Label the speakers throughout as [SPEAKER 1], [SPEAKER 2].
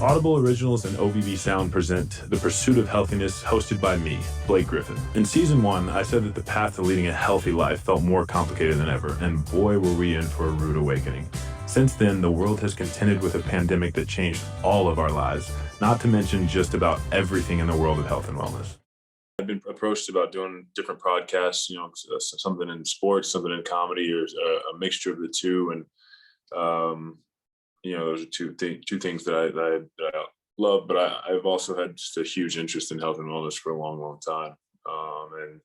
[SPEAKER 1] Audible Originals and OVB Sound present The Pursuit of Healthiness, hosted by me, Blake Griffin. In season 1, I said that the path to leading a healthy life felt more complicated than ever, and boy were we in for a rude awakening. Since then, the world has contended with a pandemic that changed all of our lives, not to mention just about everything in the world of health and wellness. I've been approached about doing different podcasts, something in sports, something in comedy, or a mixture of the two. And those are two things that I love. But I've also had just a huge interest in health and wellness for a long, long time. And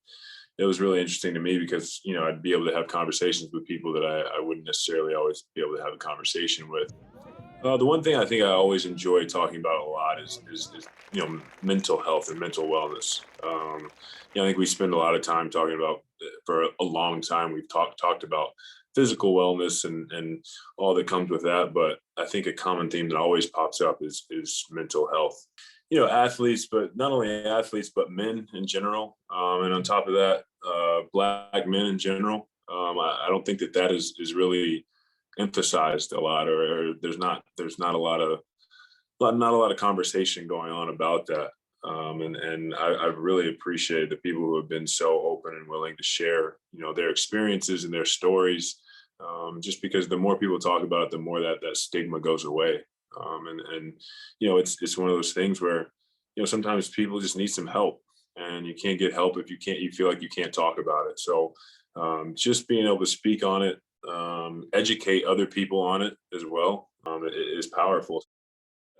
[SPEAKER 1] it was really interesting to me because, I'd be able to have conversations with people that I wouldn't necessarily always be able to have a conversation with. The one thing I think I always enjoy talking about a lot is mental health and mental wellness. I think we spend a lot of time talking about, for a long time, we've talked about physical wellness and all that comes with that. But I think a common theme that always pops up is mental health. Athletes, but not only athletes, but men in general. And on top of that, Black men in general. I don't think that is really emphasized a lot, or there's not a lot of conversation going on about that. And I've really appreciated the people who have been so open and willing to share, their experiences and their stories. Just because the more people talk about it, the more that stigma goes away. It's one of those things where, sometimes people just need some help, and you can't get help if you feel like you can't talk about it. So just being able to speak on it, educate other people on it as well, it is powerful.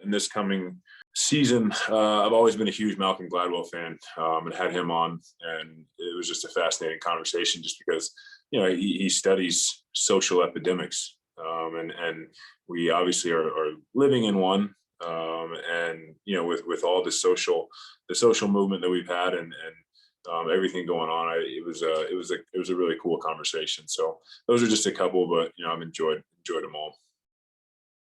[SPEAKER 1] In this coming season, I've always been a huge Malcolm Gladwell fan, and had him on, and it was just a fascinating conversation just because, he studies social epidemics, and we obviously are living in one, and with all the social movement that we've had and everything going on, it was a really cool conversation. So those are just a couple, but I've enjoyed them all.